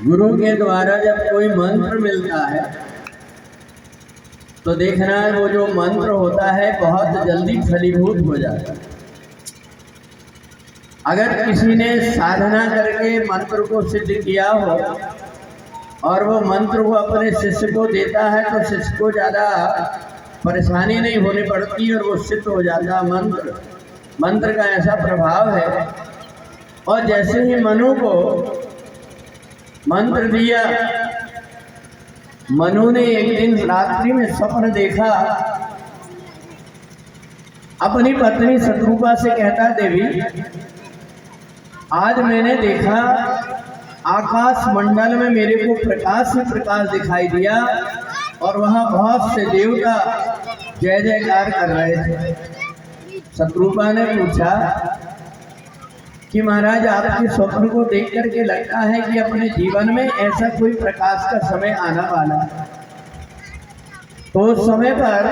गुरु के द्वारा जब कोई मंत्र मिलता है तो देखना है वो जो मंत्र होता है बहुत जल्दी फलीभूत हो जाता है। अगर किसी ने साधना करके मंत्र को सिद्ध किया हो और वो मंत्र को अपने शिष्य को देता है तो शिष्य को ज़्यादा परेशानी नहीं होनी पड़ती और वो सिद्ध हो जाता। मंत्र का ऐसा प्रभाव है। और जैसे ही मनु को मंत्र दिया, मनु ने एक दिन रात्रि में स्वप्न देखा, अपनी पत्नी शत्रुपा से कहता, देवी आज मैंने देखा आकाश मंडल में मेरे को प्रकाश ही प्रकाश दिखाई दिया और वहाँ बहुत से देवता जय जयकार कर रहे थे। शत्रुपा ने पूछा कि महाराज आपके स्वप्न को देख करके लगता है कि अपने जीवन में ऐसा कोई प्रकाश का समय आना वाला है। तो उस समय पर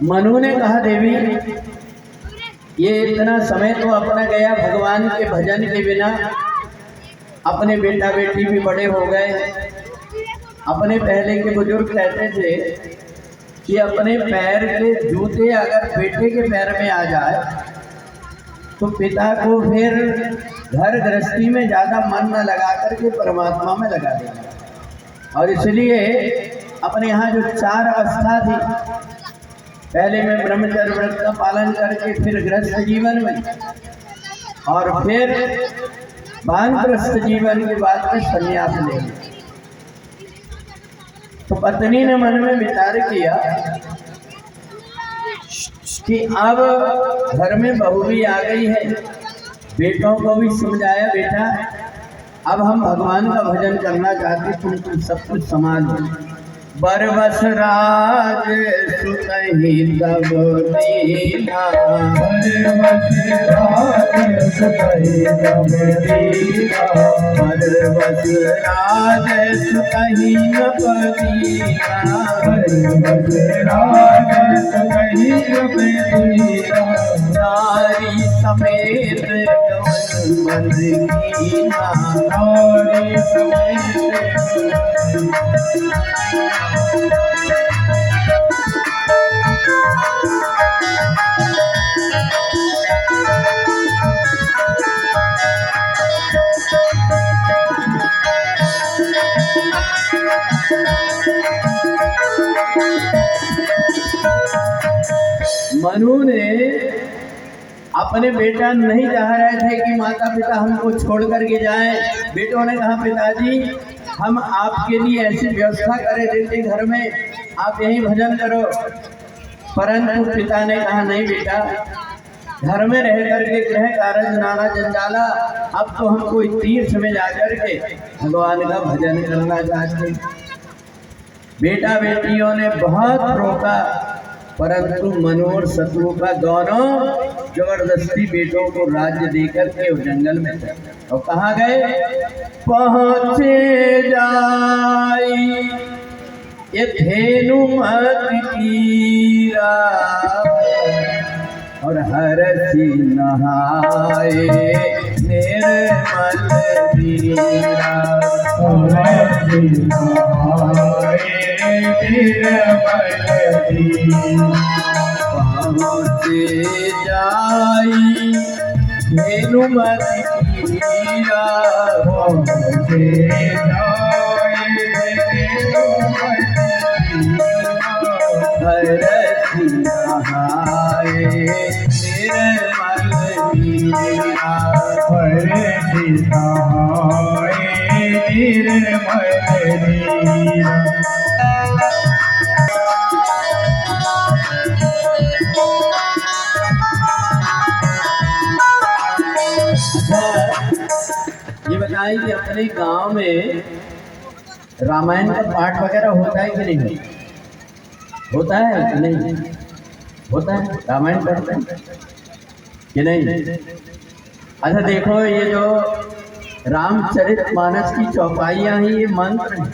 मनु ने कहा, देवी ये इतना समय तो अपना गया भगवान के भजन के बिना, अपने बेटा बेटी भी बड़े हो गए। अपने पहले के बुजुर्ग कहते थे कि अपने पैर के जूते अगर बेटे के पैर में आ जाए तो पिता को फिर घर गृहस्थी में ज़्यादा मन न लगा करके परमात्मा में लगा देगा। और इसलिए अपने यहाँ जो 4 अवस्था थी, पहले में ब्रह्मचर्य व्रत का पालन करके फिर गृहस्थ जीवन में और फिर वानप्रस्थ जीवन के बाद में संन्यास ले। तो पत्नी ने मन में विचार किया कि अब घर में बहू भी आ गई है, बेटों को भी समझाया, बेटा अब हम भगवान का भजन करना चाहते, तुम सब कुछ संभालो। बरबस राज सुतहि तब दीना, बरबस राज सुतहि तब दीना, बरबस राज सुतहि तब दीना, बरबस राज सुतहि तब दीना, नारी समेत कवन मन कीना, नारी समेत मनु ने अपने बेटा नहीं चाह रहे थे कि माता पिता हमको छोड़ करके जाएं। बेटों ने कहा, पिताजी हम आपके लिए ऐसी व्यवस्था करे देते घर में, आप यहीं भजन करो। परंतु पिता ने कहा, नहीं बेटा, घर में रह करके गृह कार्य नाना जंजाला, अब तो हम कोई तीर्थ में जाकर के भगवान का भजन करना चाहते। बेटा बेटियों ने बहुत रोका, परंतु मनु और शत्रुपा दोनों जबरदस्ती बेटों को राज्य देकर के जंगल में थे। और कहाँ गए? पहुँचे जाई ये धेनु मत कीरा और हरसी नहाए निर्मल दीरा, हरसी नहाए निर्मल दीरा। पहुँचे जाई धेनु मत कीरा, पहुँचे जाई धेनु मत कीरा, हरसी नहाए निर्मल दीरा, हरसी नहाए निर्मल दीरा। ये बताइए कि अपने गांव में रामायण का पाठ वगैरह होता है कि नहीं? होता है कि नहीं? होता है, रामायण पढ़ते हैं कि नहीं? अच्छा देखो, ये जो रामचरितमानस की चौपाइयाँ हैं, ये मंत्र हैं।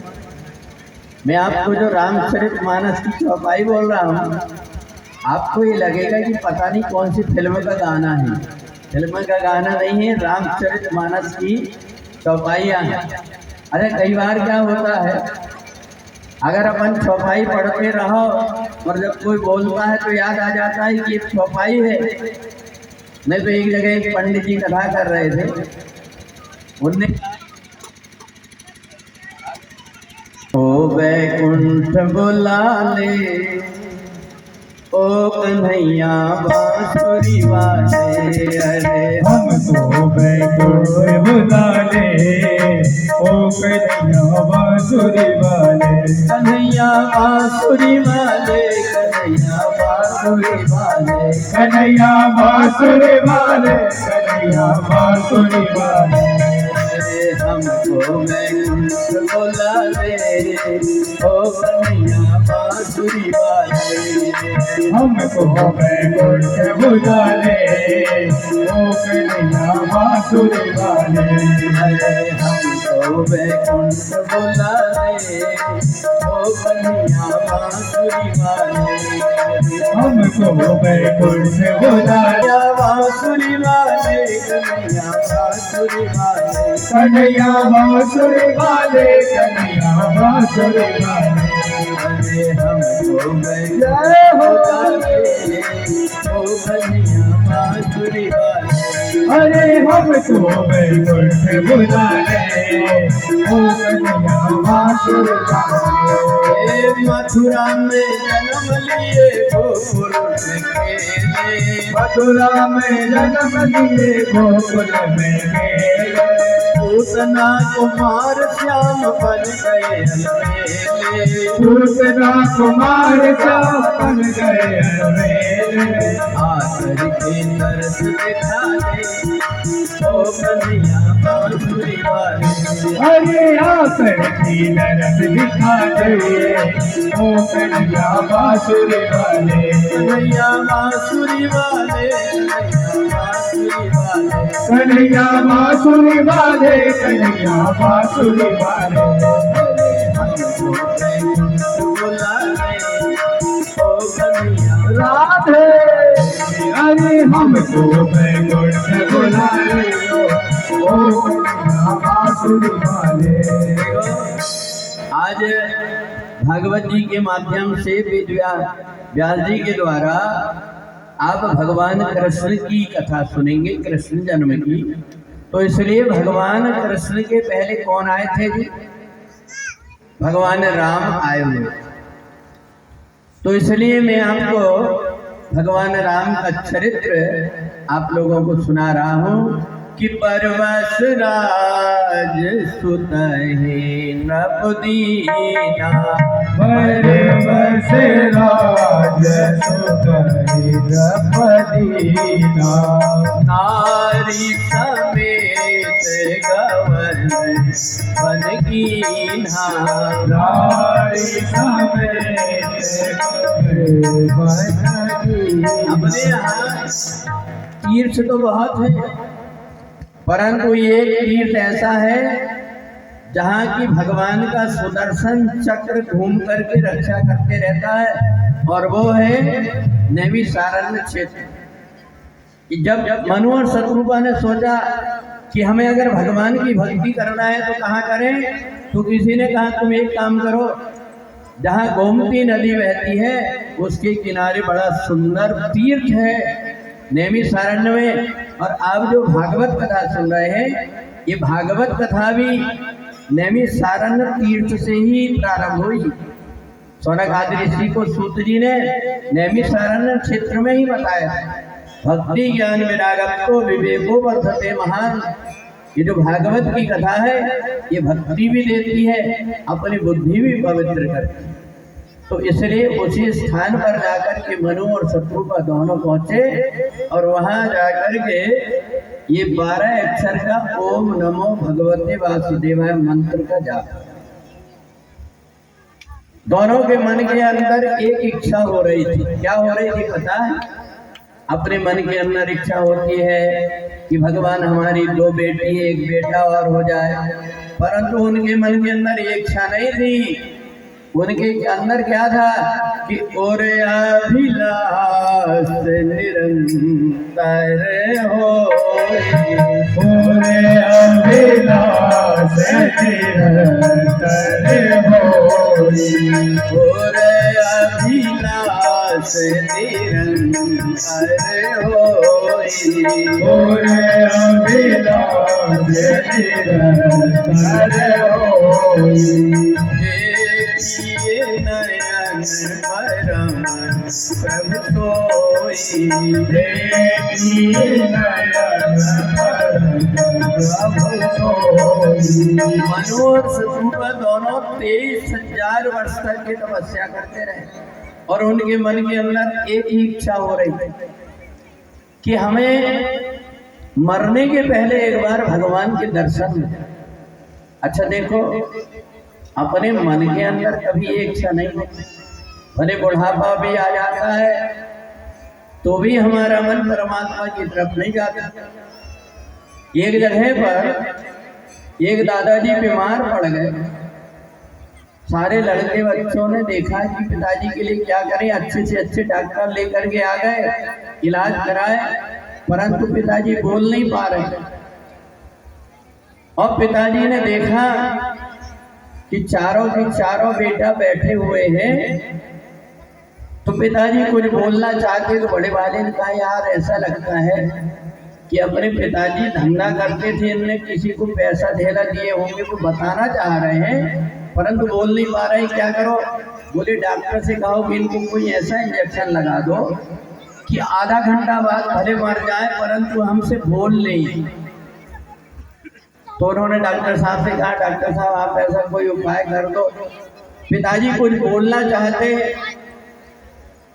मैं आपको जो रामचरितमानस की चौपाई बोल रहा हूँ, आपको ये लगेगा कि पता नहीं कौन सी फिल्म का गाना है। फिल्म का गाना नहीं है, रामचरितमानस की चौपाइयाँ। अरे कई बार क्या होता है, अगर अपन चौपाई पढ़ते रहो और जब कोई बोलता है तो याद आ जाता है कि एक चौपाई है। नहीं तो एक जगह एक पंडित जी कथा कर रहे थे, उनने ओ वैकुंठ बुला ले ओ कन्हैया बांसुरी वाले, अरे हमको वैकुंठ बुला ले ओ कन्हैया बांसुरी वाले, कन्हैया बांसुरी वाले, कन्हैया बांसुरी वाले, कन्हैया बांसुरी वाले, कन्हैया बांसुरी वाले। अरे हमको वैकुंठ बुला ले ओ कन्हैया बांसुरी वाले, हमको वैकुंठ बुला ले ओ कन्हैया बांसुरी वाले, अरे हमको वैकुंठ बुला ले ओ कन्हैया बांसुरी वाले, हमको वैकुंठ बुला ले कन्हैया बांसुरी वाले, कन्हैया बांसुरी वाले, कन्हैया बांसुरी वाले, कन्हैया बांसुरी वाले। अरे हमको वैकुंठ बुला ले ओ कन्हैया बांसुरी वाले, अरे हमको वैकुंठ बुला ले ओ कन्हैया बांसुरी वाले, मथुरा में जन्म लिए गोकुल में खेले, मथुरा में जन्म लिए गोकुल में खेले, पूतना कुमार श्याम बन गए अलबेले, पूतना कुमार श्याम बन गए अलबेले, आकर के तरस दिखा दे ओ कन्हैया बांसुरी वाले, अरे आकर की नरस दिखा दे ओ कन्हैया बांसुरी वाले, कन्हैया बांसुरी वाले, कन्हैया कन्हैया बांसुरी वाले, बांसुरी वाले, कन्हैया बांसुरी वाले। हमको वैकुंठ बुला ले ओ कन्हैया राधे अरे हमको वैकुंठ बुला ले ओ कन्हैया बांसुरी वाले। आज भागवत जी के माध्यम से वेद व्यास जी के द्वारा आप भगवान कृष्ण की कथा सुनेंगे, कृष्ण जन्म की। तो इसलिए भगवान कृष्ण के पहले कौन आए थे जी? भगवान राम आए हुए। तो इसलिए मैं आपको भगवान राम का चरित्र आप लोगों को सुना रहा हूँ कि परवश राज सुत है नवदीना, परवश राज सुत है नवदीना, नारी समेत गवन बनकीना, नारी समेत अपने यहाँ तीर्थ तो बहुत है, परंतु एक तीर्थ ऐसा है जहाँ की भगवान का सुदर्शन चक्र घूम करके रक्षा करते रहता है, और वो है नैमिषारण्य क्षेत्र। जब मनु और शत्रुपा ने सोचा कि हमें अगर भगवान की भक्ति करना है तो कहाँ करें, तो किसी ने कहा तुम एक काम करो, जहाँ गोमती नदी बहती है उसके किनारे बड़ा सुंदर तीर्थ है नैमिषारण्य में, और आप जो भागवत कथा सुन रहे हैं ये भागवत कथा भी नैमिषारण्य तीर्थ से ही प्रारंभ हुई। सौनक आदि ऋषि को सूत जी ने नैमिषारण्य क्षेत्र में ही बताया। भक्ति ज्ञान विरागत्व विवेको वर्धते महान, ये जो भागवत की कथा है ये भक्ति भी देती है, अपनी बुद्धि भी पवित्र करती है। तो इसलिए उसी स्थान पर जाकर के मनु और शत्रुपा दोनों पहुंचे और वहां जाकर के ये 12 अक्षर का ओम नमो भगवते वासुदेवाय मंत्र का जाप। दोनों के मन के अंदर एक इच्छा हो रही थी। क्या हो रही थी पता है? अपने मन के अंदर इच्छा होती है कि भगवान हमारी 2 बेटी एक बेटा और हो जाए, परंतु उनके मन के अंदर ये इच्छा नहीं थी। उनके अंदर क्या था कि और अभिलाष निरंतर हो, और अभिलाष और अभिलाष निरंतर होई। देखिए नयन परम प्रभु मनु और शत्रुघ्न दोनों 23,000 वर्ष तक की तपस्या करते रहे और उनके मन के अंदर एक ही इच्छा हो रही थी कि हमें मरने के पहले एक बार भगवान के दर्शन मिले। अच्छा देखो, अपने मन के अंदर कभी ये इच्छा नहीं होती, भले बुढ़ापा भी आ जाता है तो भी हमारा मन परमात्मा की तरफ नहीं जाता। एक जगह पर एक दादाजी बीमार पड़ गए। सारे लड़के बच्चों ने देखा कि पिताजी के लिए क्या करें, अच्छे से अच्छे डॉक्टर लेकर के आ गए, इलाज कराए, परंतु पिताजी बोल नहीं पा रहे। और पिताजी ने देखा कि चारों के चारों बेटा बैठे हुए हैं, तो पिताजी कुछ बोलना चाहते तो बड़े वाले ने कहा, यार ऐसा लगता है कि अपने पिताजी धंधा करते थे, इनने किसी को पैसा धेला दिए होंगे, वो बताना चाह रहे हैं परंतु बोल नहीं पा रहे, क्या करो? बोले डॉक्टर से कहो कि इनको कोई ऐसा इंजेक्शन लगा दो कि आधा घंटा बाद भले मर जाए परंतु हमसे बोल नहीं। तो उन्होंने डॉक्टर साहब से कहा, डॉक्टर साहब आप ऐसा कोई उपाय कर दो। पिताजी कुछ बोलना चाहते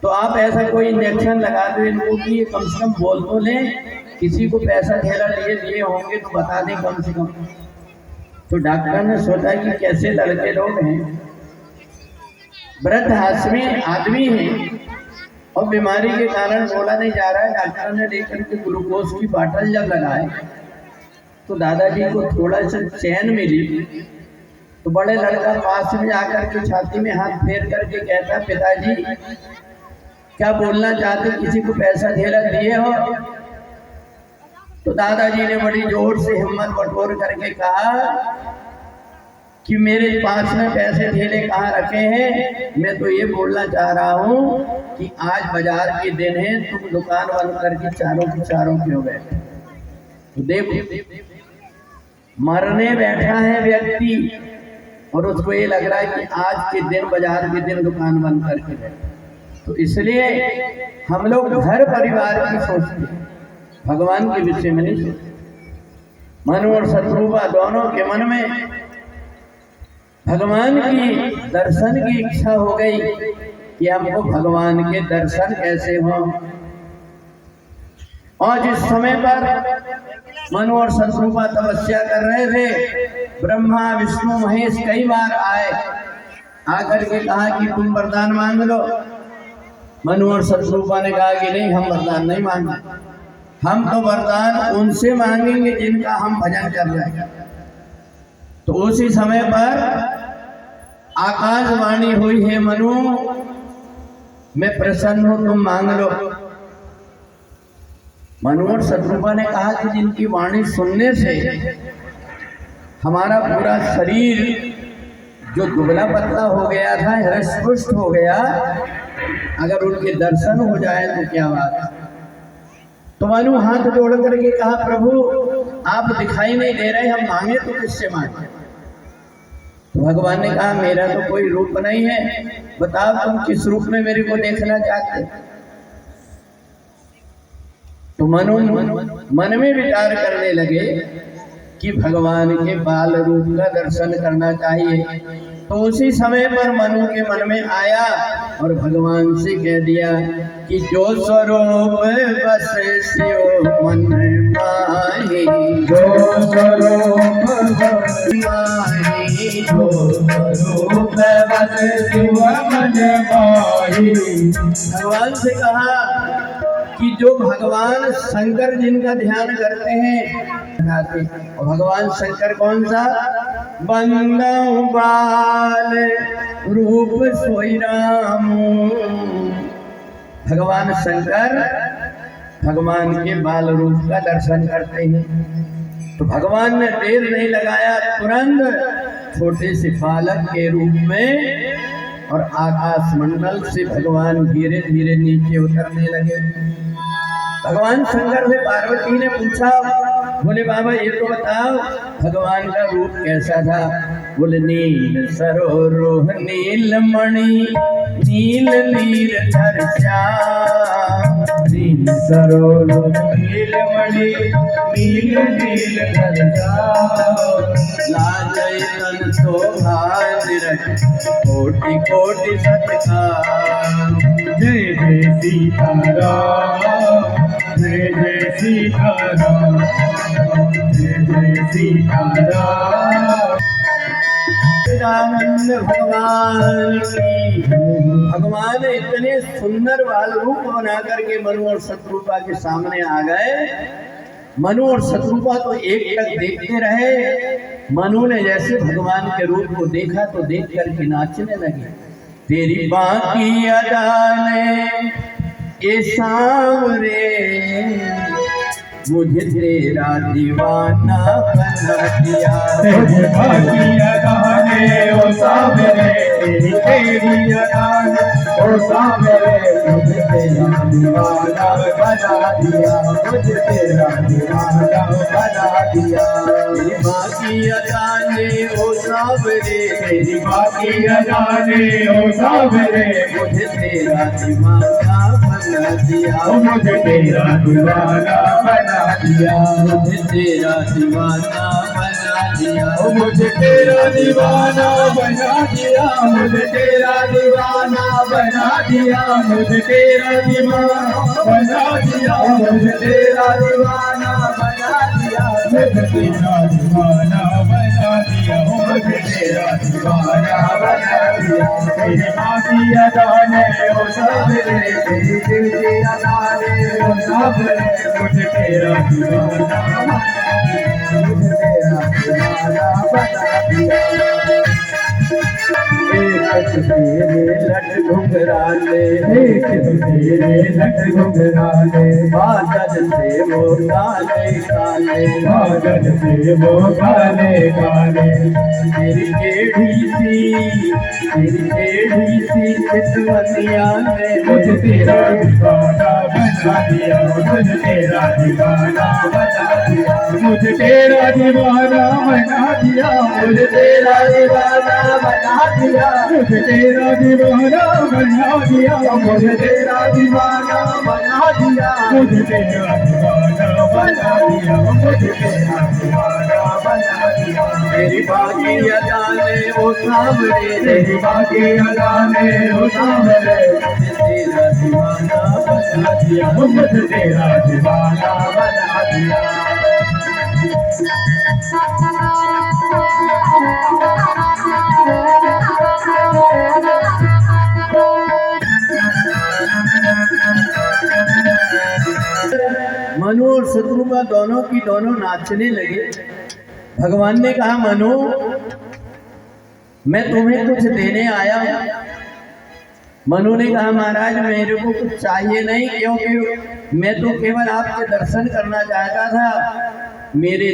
तो आप ऐसा कोई इंजेक्शन लगा दो इनको कि ये कम से कम बोल तो लें, किसी को पैसा धेला दिए होंगे तो बता दें कम से कम। तो डॉक्टर ने सोचा कि कैसे लड़के लोग हैं, वृद्ध आदमी हैं और बीमारी के कारण बोला नहीं जा रहा है। डॉक्टर ने लेकर के ग्लूकोज की बाटल जब लगाए तो दादाजी को थोड़ा सा चैन मिली, तो बड़े लड़का पास में आकर के छाती में हाथ फेर करके कहता, पिताजी क्या बोलना चाहते, किसी को पैसा धेला दिए हो? तो दादाजी ने बड़ी जोर से हिम्मत बटोर करके कहा कि मेरे पास में पैसे धेले कहाँ रखे हैं, मैं तो ये बोलना चाह रहा हूँ कि आज बाजार के दिन है, तुम दुकान बंद करके चारों के हो गए। तो देखो, मरने बैठा है व्यक्ति और उसको ये लग रहा है कि आज के दिन बाजार के दिन दुकान बंद करके गए। तो इसलिए हम लोग घर परिवार की सोचते हैं, भगवान के विषय में नहीं सोचते। मनु और शत्रुघ्न दोनों के मन में भगवान की दर्शन की इच्छा हो गई कि हमको भगवान के दर्शन कैसे हो। और जिस समय पर मनु और शत्रुघ्न तपस्या कर रहे थे, ब्रह्मा विष्णु महेश कई बार आए, आकर के कहा कि तुम वरदान मांग लो। मनु और शत्रुघ्न ने कहा कि नहीं, हम वरदान नहीं मांगे, हम तो वरदान उनसे मांगेंगे जिनका हम भजन कर रहे हैं। तो उसी समय पर आकाशवाणी हुई है, मनु मैं प्रसन्न हूं, तुम मांग लो। मनु और शत्रुघ्न ने कहा कि जिनकी वाणी सुनने से हमारा पूरा शरीर जो दुबला पतला हो गया था, हृष्ट पुष्ट हो गया, अगर उनके दर्शन हो जाए तो क्या बात है। तो मनु हाथ जोड़ करके कहा, प्रभु आप दिखाई नहीं दे रहे, हम मांगे तो किससे मांगे? तो भगवान ने कहा, मेरा तो कोई रूप नहीं है, बताओ तुम किस रूप में मेरे को देखना चाहते? तो मनु मन में विचार करने लगे कि भगवान के बाल रूप का दर्शन करना चाहिए। तो उसी समय पर मनु के मन में आया और भगवान से कह दिया कि जो स्वरूप बस शिव मन माही, जो स्वरूप माही, जो स्वरूप बस शिव मन माही। भगवान से कहा कि जो भगवान शंकर जिनका ध्यान करते हैं, और भगवान शंकर कौन सा? बंदौ बाल रूप सोई राम। भगवान शंकर भगवान के बाल रूप का दर्शन करते हैं। तो भगवान ने देर नहीं लगाया, तुरंत छोटे से बालक के रूप में और आकाश मंडल से भगवान धीरे धीरे नीचे उतरने लगे। भगवान शंकर से पार्वती ने पूछा, बोले बाबा ये तो बताओ भगवान का रूप कैसा था? बोले नील सरोरुह नील मणि नील नील धर श्याम, नील सरोरुह नील मणि नील नील धर श्याम, लाजय तन शोभा निरख कोटि कोटि सत्कार। जय जय सीताराम, जय जय सीताराम, जय जय सीताराम। रामचंद्र भगवान की। भगवान इतने सुंदर बाल रूप बना करके मनु और शत्रुपा के सामने आ गए। मनु और शत्रुपा तो एक टक देखते रहे। मनु ने जैसे भगवान के रूप को देखा तो देख करके नाचने लगे। तेरी बाकी अदा ने ये सांवरे मुझे तेरा दीवाना बना दिया। तेरी बाकी अदा ने ओ सांवरे, तेरी अदा ने ओ सांवरे मुझे तेरा दीवाना बना दिया, मुझे तेरा दीवाना बना दिया। तेरी बाकी अदा ने ओ सांवरे, तेरी बाकी अदा ने ओ सांवरे मुझे तेरा दीवाना बना दिया, मुझे तेरा दीवाना बना दिया, मुझे तेरा दीवाना बना दिया, मुझे तेरा दीवाना बना दिया, मुझे तेरा दीवाना बना दिया, मुझे तेरा दीवाना बना दिया, मुझे तेरा दीवाना बना दिया, मुझे तेरा दीवाना बना दिया, मुझे तेरा दीवाना बना दिया। तेरी बाकी अदा ने ओ सांवरे, तेरी तेरी अदा ने ओ सांवरे मुझे तेरा दीवाना बना दिया, मुझे तेरा दीवाना बना दिया। एक तेरे लट घुंघराले, एक तेरे लट घुंघराले, बादल से वो काले काले, बादल से वो काले काले। तेरी टेढ़ी सी चितवनिया ने मुझे तेरा दीवाना बना दिया, मुझे तेरा दीवाना बना दिया, मुझे तेरा दीवाना बना दिया, मुझे तेरा दीवाना बना दिया, मुझे तेरा दीवाना बना दिया, मुझे तेरा दीवाना बना दिया, मुझे तेरा दीवाना बना दिया, मुझे तेरा दीवाना बना दिया। तेरी बाकी अदा ने वो सांवरे, तेरी बाकी अदा ने ओ सांवरे मुझे तेरा दीवाना बना दिया, मुझे तेरा दीवाना बना दिया। मनु और शत्रुपा दोनों की दोनों नाचने लगे। भगवान ने कहा, मनु मैं तुम्हें कुछ देने आया हूं। मनु ने कहा, महाराज मेरे को कुछ चाहिए नहीं, क्योंकि मैं तो केवल आपके दर्शन करना चाहता था। मेरे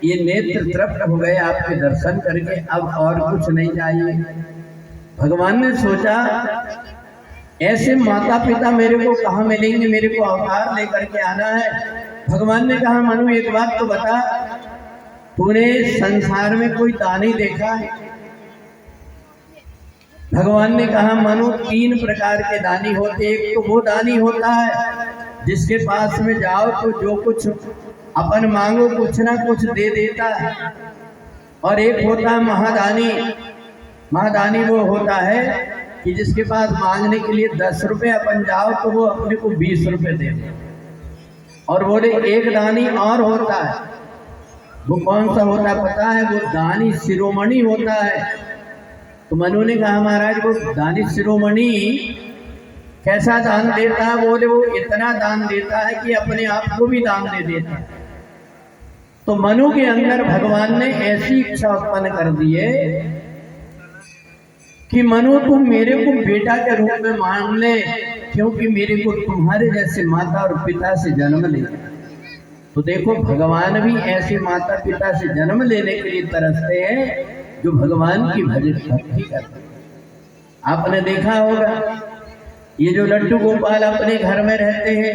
ये नेत्र तृप्त हो गए आपके दर्शन करके, अब और कुछ नहीं चाहिए। भगवान ने सोचा ऐसे माता पिता मेरे को कहाँ मिलेंगे, मेरे को अवतार लेकर के आना है। भगवान ने कहा, मनु एक बात तो बता, तूने संसार में कोई दानी देखा है? भगवान ने कहा, मनु 3 प्रकार के दानी होते। एक तो वो दानी होता है जिसके पास में जाओ तो जो कुछ अपन मांगो कुछ ना कुछ दे देता है, और एक होता है महादानी। महादानी वो होता है कि जिसके पास मांगने के लिए 10 रुपए अपन जाओ तो वो अपने को 20 रुपए दे दे। और बोले एक दानी और होता है, वो कौन सा होता है पता है? वो दानी शिरोमणि होता है। तो मनु ने कहा, महाराज वो दानी शिरोमणि कैसा दान देता है? बोले वो इतना दान देता है कि अपने आप को भी दान दे देता है। तो मनु के अंदर भगवान ने ऐसी इच्छा उत्पन्न कर दी है कि मनु तुम मेरे को बेटा के रूप में मान ले, क्योंकि मेरे को तुम्हारे जैसे माता और पिता से जन्म ले। तो देखो भगवान भी ऐसे माता पिता से जन्म लेने के लिए तरसते हैं जो भगवान की भक्ति करते हैं। आपने देखा होगा ये जो लड्डू गोपाल अपने घर में रहते हैं,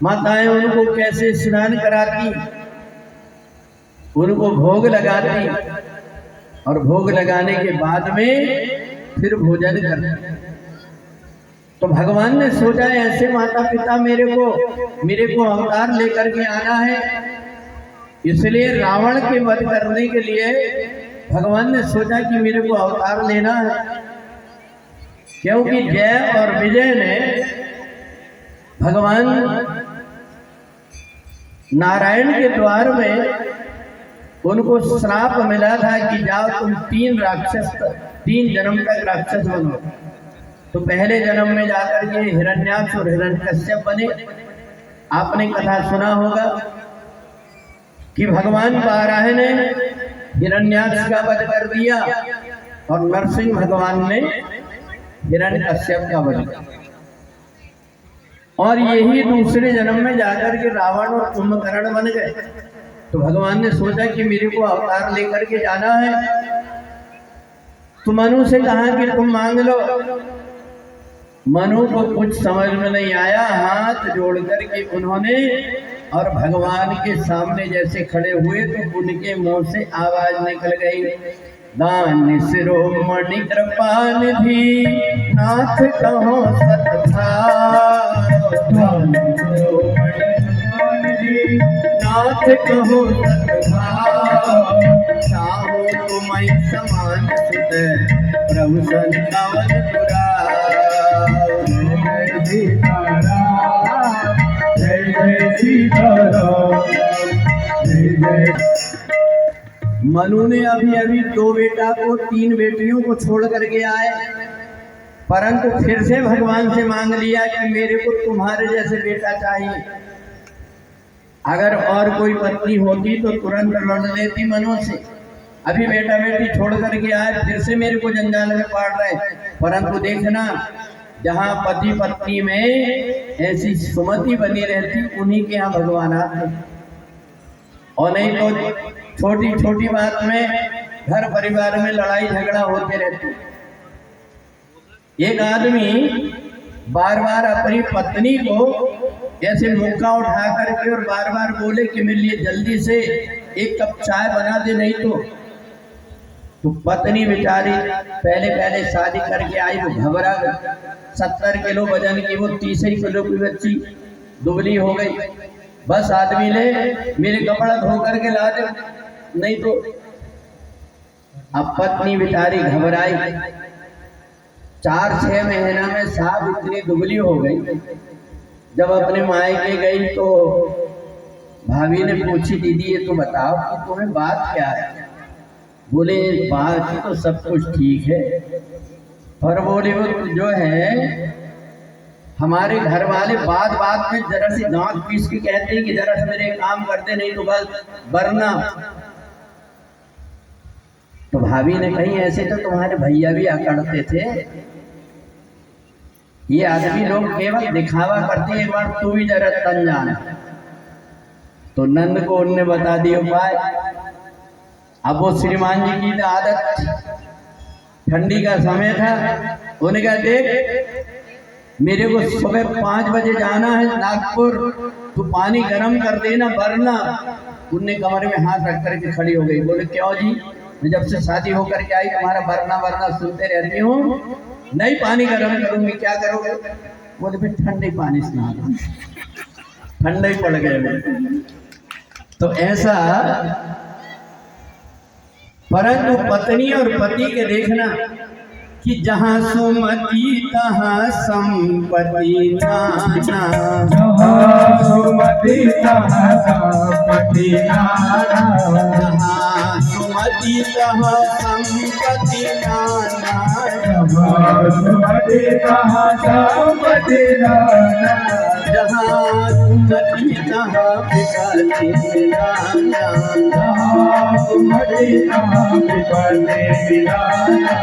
माताएं उनको कैसे स्नान कराती, उनको भोग लगाती और भोग लगाने के बाद में फिर भोजन करती। तो भगवान ने सोचा ऐसे माता पिता मेरे को अवतार लेकर के आना है, इसलिए रावण के वध करने के लिए भगवान ने सोचा कि मेरे को अवतार लेना है। क्योंकि जय और विजय ने भगवान नारायण के द्वार में उनको श्राप मिला था कि जाओ तुम 3 जन्म तक राक्षस बनो। तो पहले जन्म में जाकर के हिरण्याक्ष और हिरण्यकश्यप बने। आपने कथा सुना होगा कि भगवान बाराह ने हिरण्याक्ष का वध कर दिया और नरसिंह भगवान ने हिरण्यकश्यप का वध किया। और यही दूसरे जन्म में जाकर के रावण और कुंभकर्ण बन गए। तो भगवान ने सोचा कि मेरे को अवतार लेकर के जाना है। तो मनु से कहा कि तुम मांग लो। मनु को कुछ समझ में नहीं आया, हाथ जोड़ करके उन्होंने और भगवान के सामने जैसे खड़े हुए तो उनके मुंह से आवाज निकल गई, दान शिरोमणि कृपा निधि नाथ कहो सतधार, नाथ कहो सतधार, चाहो तुम्हें समान सुत प्रभु संतावन पुरा। मनु ने अभी 2 बेटा को 3 बेटियों को छोड़ करके आए, परंतु फिर से भगवान से मांग लिया कि मेरे को तुम्हारे जैसे बेटा चाहिए। अगर और कोई पत्नी होती तो तुरंत लड़ लेती मनु से। अभी बेटा बेटी छोड़ करके आए, फिर से मेरे को जंजाल में पाड़ रहे। परंतु देखना, जहाँ पति पत्नी में ऐसी सुमति बनी रहती उन्हीं के यहाँ भगवान आते। और नहीं तो छोटी छोटी बात में घर परिवार में लड़ाई झगड़ा होते रहते। एक आदमी बार बार अपनी पत्नी को ऐसे मुक्का उठा करके और बार बार बोले कि मेरे लिए जल्दी से 1 कप चाय बना दे, नहीं तो पत्नी बेचारी पहले शादी करके आई, वो घबरा गई। 70 किलो वजन की वो 30 किलो की बच्ची दुबली हो गई। बस आदमी ने मेरे कपड़ा धो करके ला दे, नहीं तो। अब पत्नी बेचारी घबराई। 4-6 महीना में साहब इतनी दुबली हो गई। जब अपने मायके गई तो भाभी ने पूछी, दीदी ये तो बताओ कि तुम्हें बात क्या है। बोले बात तो सब कुछ ठीक है, पर बोले वो जो है हमारे घर वाले बात में जरा सी दांत पीस के कहते हैं कि जरा से मेरे काम करते, नहीं तो बस वरना। तो भाभी ने कही ऐसे तो तुम्हारे भैया भी अकड़ते थे, ये आदमी लोग केवल दिखावा करते, एक बार तू भी जरा तन जाना। तो नंद को उनने बता दिया उपाय। अब वो श्रीमान जी की आदत, ठंडी का समय था, उन्होंने कहा देख मेरे को सुबह 5 बजे जाना है नागपुर, तू पानी गर्म कर देना वरना। उनने कमरे में हाथ रख करके खड़ी हो गई। बोले क्यों जी, मैं जब से शादी होकर के आई तुम्हारा वरना सुनते रहती हूँ, नहीं पानी गर्म करूंगी, क्या करोगे। बोले फिर ठंडे पानी से नहा, ठंडे ही पड़ गए। तो ऐसा, परंतु पत्नी और पति के देखना कि जहाँ सुमति तहाँ संपत्ति नाना, जहाँ सुमति तहाँ संपत्ति नाना, जहाँ सुमति तहाँ संपत्ति नाना, जहाँ सुमति तहाँ संपत्ति नाना, जहाँ सुमति तहाँ विपत्ति नाना, जहाँ सुमति तहाँ विपत्ति नाना।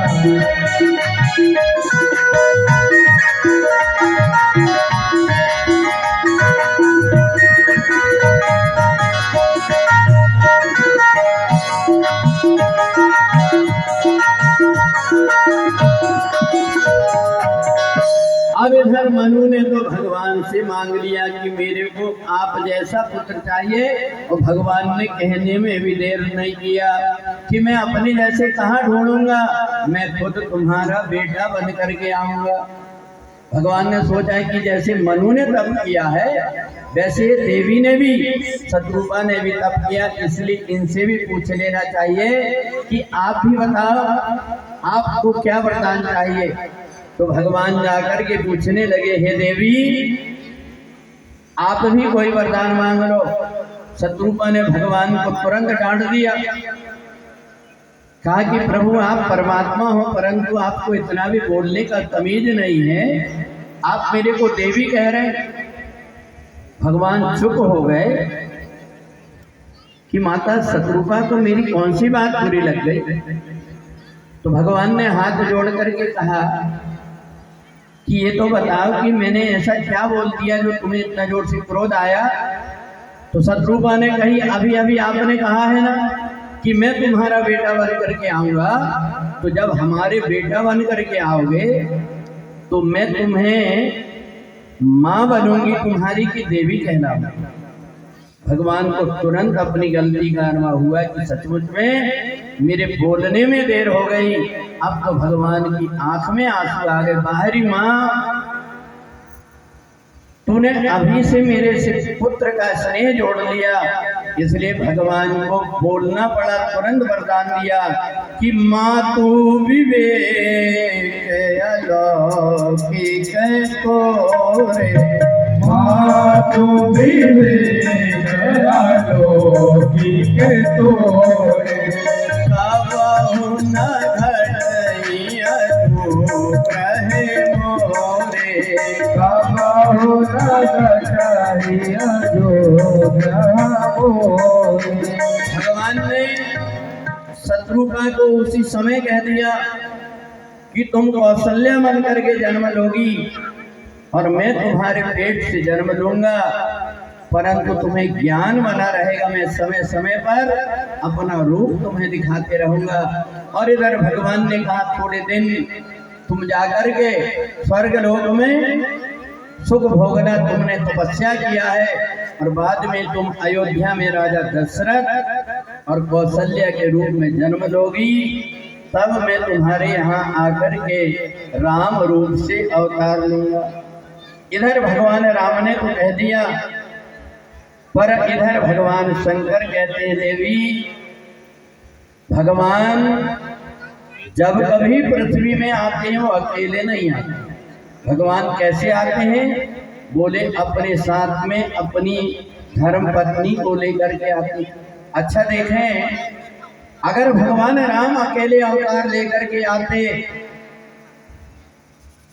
इधर मनु ने तो भगवान से मांग लिया कि मेरे को आप जैसा पुत्र चाहिए, और भगवान ने कहने में भी देर नहीं किया कि मैं अपने जैसे कहाँ ढूंढूंगा, मैं खुद तुम्हारा बेटा बन करके आऊंगा। भगवान ने सोचा कि जैसे मनु ने तप किया है वैसे देवी ने भी, शत्रुपा ने भी तप किया, इसलिए इनसे भी पूछ लेना चाहिए कि आप ही बताओ आपको क्या वरदान चाहिए। तो भगवान जाकर के पूछने लगे, हे देवी आप भी कोई वरदान मांग लो। शत्रुपा ने भगवान को तुरंत डांट दिया, कहा कि प्रभु आप परमात्मा हो परंतु आपको इतना भी बोलने का तमीज नहीं है, आप मेरे को देवी कह रहे हैं। भगवान चुप हो गए कि माता शत्रुपा को मेरी कौन सी बात बुरी लग गई। तो भगवान ने हाथ जोड़ करके कहा कि ये तो बताओ कि मैंने ऐसा क्या बोल दिया जो तुम्हें इतना जोर से क्रोध आया। तो शत्रुपा ने कही, अभी अभी आपने कहा है ना कि मैं तुम्हारा बेटा बन करके आऊंगा, तो जब हमारे बेटा बन करके आओगे तो मैं तुम्हें माँ बनूंगी तुम्हारी की देवी कहलाऊंगी। भगवान को तुरंत अपनी गलती का अनुभव हुआ कि सचमुच में मेरे बोलने में देर हो गई। अब तो भगवान की आंख में आंसू आ गए, बाहरी माँ तूने अभी से मेरे से पुत्र का स्नेह जोड़ लिया, इसलिए भगवान को बोलना पड़ा, तुरंत वरदान दिया कि माँ तू विवेक अलौकिक तोरे, माँ तू विवेक अलौकिक तोरे, कबहु न घटई अधूप रहे मोरे, कबहु न घटई अधूप मोरे। भगवान ने शत्रुपा को उसी समय कह दिया कि तुम कौशल्या बन करके जन्म लोगी और मैं तुम्हारे पेट से जन्म लूंगा, परंतु तुम्हें ज्ञान बना रहेगा, मैं समय समय पर अपना रूप तुम्हें दिखाते रहूंगा। और इधर भगवान ने कहा थोड़े दिन तुम जाकर के स्वर्ग लोक में सुख भोगना, तुमने तपस्या किया है और बाद में तुम अयोध्या में राजा दशरथ और कौशल्या के रूप में जन्म लोगी, तब मैं तुम्हारे यहाँ आकर के राम रूप से अवतार लूंगा। इधर भगवान राम ने तो कह दिया, पर इधर भगवान शंकर कहते हैं देवी भगवान जब कभी पृथ्वी में आते हैं वो अकेले नहीं आते। भगवान कैसे आते हैं? बोले अपने साथ में अपनी धर्म पत्नी को लेकर के आते। अच्छा देखें, अगर भगवान राम अकेले अवतार लेकर के आते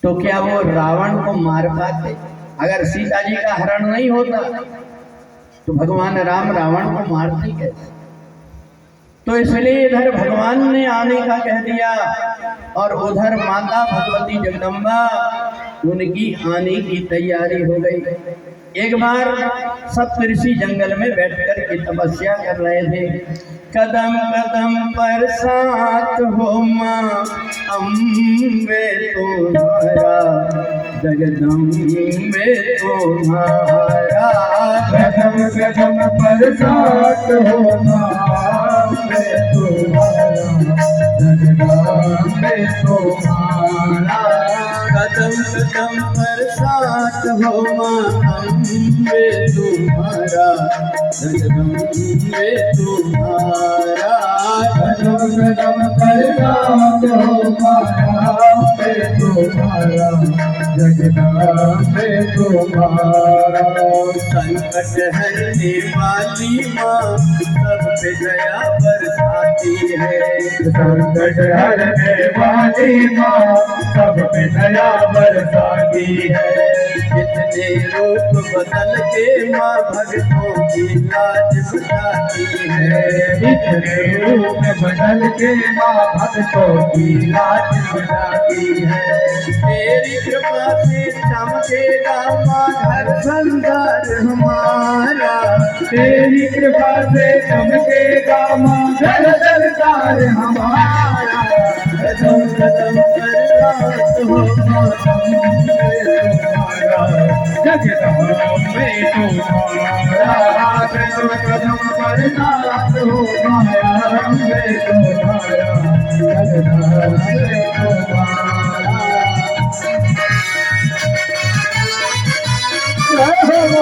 तो क्या वो रावण को मार पाते? अगर सीता जी का हरण नहीं होता तो भगवान राम रावण को मारते कैसे? तो इसलिए इधर भगवान ने आने का कह दिया और उधर माता भगवती जगदम्बा उनकी आने की तैयारी हो गई। एक बार सप्तऋषि जंगल में बैठकर के तपस्या कर रहे थे। कदम कदम पर साथ हो माँ अम्बे तुम्हारा, जगदम्बे तुम्हारा, कदम कदम पर साथ हो माँ अम्बे तुम्हारा, जगदम्बे तुम्हारा, कदम कदम पर साथ हो माँ अम्बे तुम्हारा, जगदम्बे तुम्हारा, कदम कदम पर साथ हो माँ अम्बे तुम्हारा, जगदम्बे तुम्हारा। संकट हरने वाली माँ सब पे दया बरसाती है, संकट हरने वाली माँ सब पे दया बरसाती है। कितने रूप बदल के माँ भक्तों की लाज बचाती है, इतने रूप बदल के माँ भक्तों की लाज बचाती है। तेरी कृपा से चमकेगा माँ घर संसार हमारा, तेरी कृपा से चमकेगा माँ घर संसार हमारा। कदम कदम पर साथ हो माँ अम्बे माया तेरो कदम पर नाथ हो माया रंगे को माया जगधार को माया। जय हो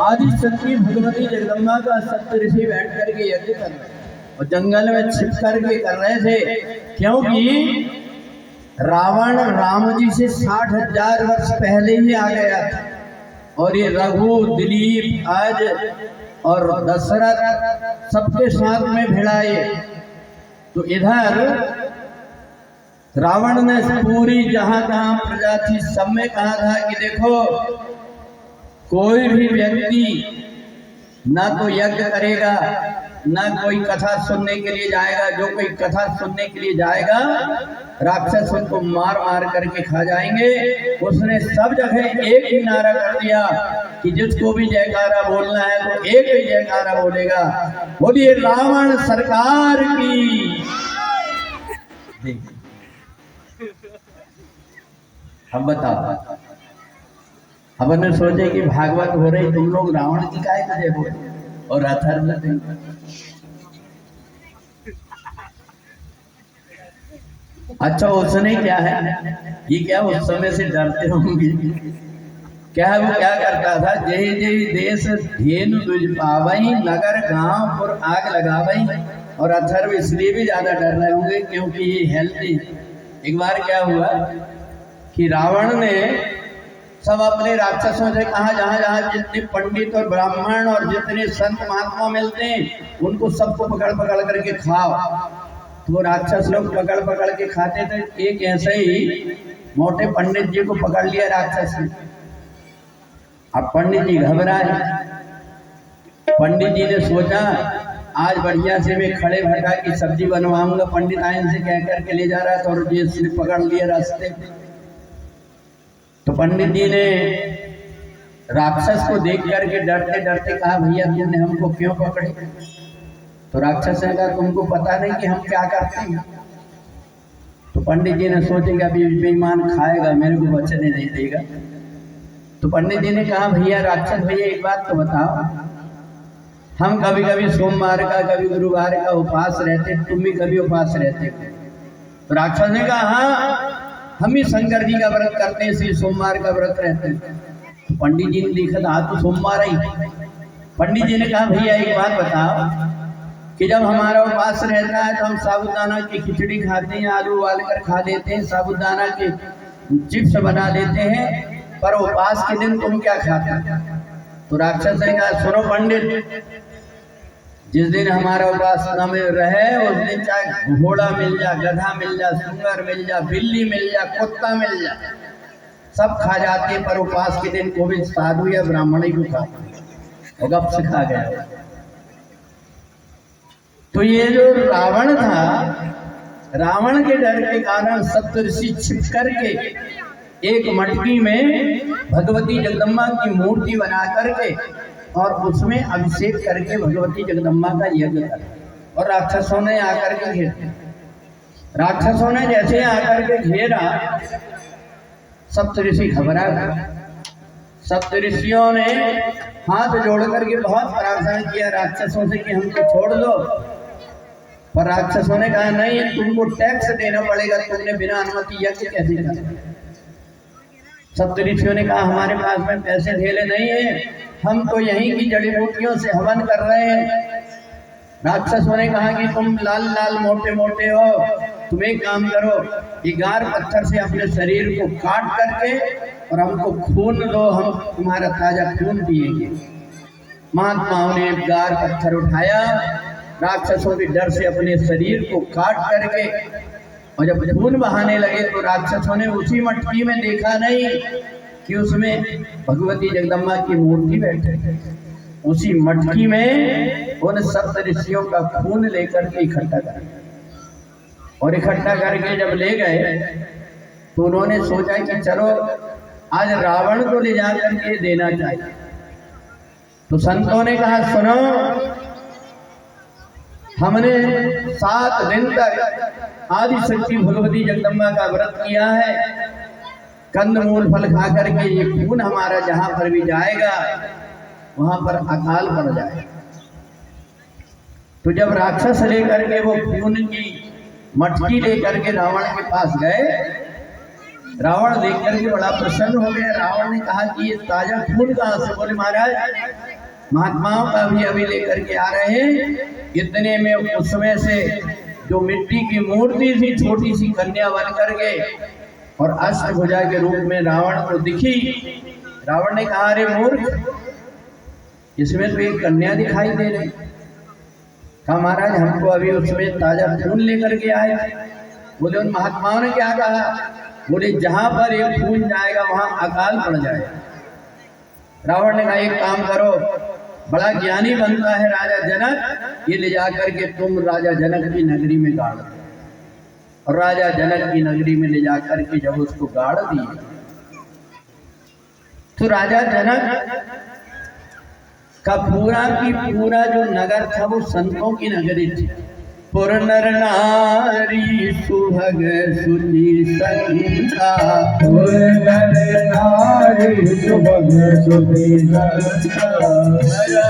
आदि शक्ति भगवती जगदम्बा का सप्त ऋषि बैठ करके यज्ञ कर रहे और जंगल में छिप करके कर रहे थे, क्योंकि रावण राम जी से 60,000 वर्ष पहले ही आ गया था और ये रघु, दिलीप, आज और दशरथ सबके साथ में भिड़ाए। तो इधर रावण ने पूरी जहां तहां प्रजा थी सब में कहा था कि देखो कोई भी व्यक्ति ना तो यज्ञ करेगा ना कोई कथा सुनने के लिए जाएगा। जो कोई कथा सुनने के लिए जाएगा राक्षस उनको मार मार करके खा जाएंगे। उसने सब जगह एक ही नारा कर दिया कि जिसको भी जयकारा बोलना है तो एक ही जयकारा बोलेगा, बोलिए रावण सरकार की। अब बताओ, हमने सोचे कि भागवत हो रही, तुम लोग रावण की काय करे बोले और अथर्व। अच्छा उसने क्या है, ये क्या उस समय से डरते होंगे, क्या है वो क्या करता था, जय जय देश धेनु दुज पावई नगर गांव और आग लगावई। और अथर्व इसलिए भी ज्यादा डर रहे होंगे क्योंकि ये हेल्थी। एक बार क्या हुआ कि रावण ने सब अपने राक्षसों से कहा जहां जहां जितने पंडित और ब्राह्मण और जितने संत महात्मा मिलते हैं उनको सबको पकड़ पकड़ करके खाओ। तो वो राक्षस लोग पकड़ पकड़ के खाते थे। एक ऐसे ही मोटे पंडित जी को पकड़ लिया राक्षस ने। अब पंडित जी घबराए। पंडित जी ने सोचा आज बढ़िया से मैं खड़े भटा की सब्जी बनवाऊंगा। पंडित आयन से कह करके ले जा रहा था और जी इसने पकड़ लिया रास्ते। तो पंडित जी ने राक्षस को देख करके डरते डरते कहा, भैया तुमने हमको क्यों पकड़े? तो राक्षस ने कहा, तुमको पता नहीं कि हम क्या करते हैं? तो पंडित जी ने सोचेगा अभी बेईमान खाएगा, मेरे को बचने नहीं देगा। तो पंडित जी ने कहा, भैया राक्षस भैया एक बात तो बताओ, हम कभी कभी सोमवार का कभी गुरुवार का उपवास रहते, तुम भी कभी उपवास रहते? तो राक्षस ने कहा, हाँ हम ही शंकर जी का व्रत करते हैं, इसलिए सोमवार का व्रत रहते हैं। तो पंडित जी ने देखा था तो सोमवार ही। पंडित जी ने कहा, भैया एक बात बताओ कि जब हमारा उपवास रहता है तो हम साबूदाना की खिचड़ी खाते हैं, आलू उबाल कर खा लेते हैं, साबूदाना के चिप्स बना लेते हैं, पर उपवास के दिन तुम क्या खाते हैं? तो राक्षस ने कहा, सुनो पंडित, जिस दिन हमारा उपासना में रहे उस दिन चाहे घोड़ा मिल जा, गधा मिल जा, सुंगर मिल जा, बिल्ली मिल जा, कुत्ता मिल जा, सब खा जाते हैं, पर उपवास के दिन कोई साधु या ब्राह्मण ही को खाते। और गप से खा गया। तो ये जो रावण था, रावण के डर के कारण सप्तऋषि छिप करके एक मटकी में भगवती जगदम्बा की मूर्ति बना करके और उसमें अभिषेक करके भगवती जगदम्बा का यज्ञ कर। और राक्षसों ने आकर के घेरा। राक्षसों ने जैसे आकर के घेरा, सप्तऋषि घबरा गए। सप्तऋषियों ने हाथ जोड़ करके बहुत प्रार्थना किया राक्षसों से कि हमको छोड़ दो, पर राक्षसों ने कहा नहीं, तुमको टैक्स देना पड़ेगा, तुमने बिना अनुमति यज्ञ कैसे किया? सप्तऋषियों ने कहा, हमारे पास में पैसे धेले नहीं है, हम तो यहीं की जड़ी बूटियों से हवन कर रहे हैं। राक्षसों ने कहा कि तुम लाल लाल मोटे मोटे हो, तुम एक काम करो, ये गार पत्थर से अपने शरीर को काट करके और हमको खून दो, हम तुम्हारा ताजा खून पिएंगे। महात्माओं ने गार पत्थर उठाया, राक्षसों के डर से अपने शरीर को काट करके, और जब खून बहाने लगे तो राक्षसों ने उसी मटकी में देखा नहीं कि उसमें भगवती जगदम्बा की मूर्ति बैठे। उसी मटकी में उन सप्तऋषियों का खून लेकर के इकट्ठा कर, और इकट्ठा करके जब ले गए तो उन्होंने सोचा कि चलो आज रावण को ले जाकर के देना चाहिए। तो संतों ने कहा सुनो, हमने 7 दिन तक आदि शक्ति भगवती जगदम्बा का व्रत किया है, कंद मूल फल खा करके ये खून हमारा जहां पर भी जाएगा वहां पर अकाल पड़ जाएगा। तो जब राक्षस लेकर के वो खून की मटकी लेकर के रावण के पास गए, रावण देख करके बड़ा प्रसन्न हो गया। रावण ने कहा कि ये ताजा खून कहाँ से? बोले महाराज महात्माओं का भी अभी लेकर के आ रहे हैं। इतने में उसमें से जो मिट्टी की मूर्ति थी छोटी सी कन्या बन करके और अष्टभुजा के रूप में रावण को दिखी। रावण ने कहा अरे मूर्ख, इसमें तो एक कन्या दिखाई दे रही। कहा महाराज हमको अभी उसमें ताजा खून लेकर के आए। बोले उन महात्माओं ने क्या कहा? बोले जहां पर एक खून जाएगा वहां अकाल पड़ जाएगा। रावण ने कहा एक काम करो, बड़ा ज्ञानी बनता है राजा जनक, ये ले जाकर के तुम राजा जनक की नगरी में गाड़ दो। और राजा जनक की नगरी में ले जाकर के जब उसको गाड़ दिए तो राजा जनक का पूरा की पूरा जो नगर था वो संतों की नगरी थी। पुर नर नारी सुभग सुधि संता, पुर नर नारी सुभग सुधि संता,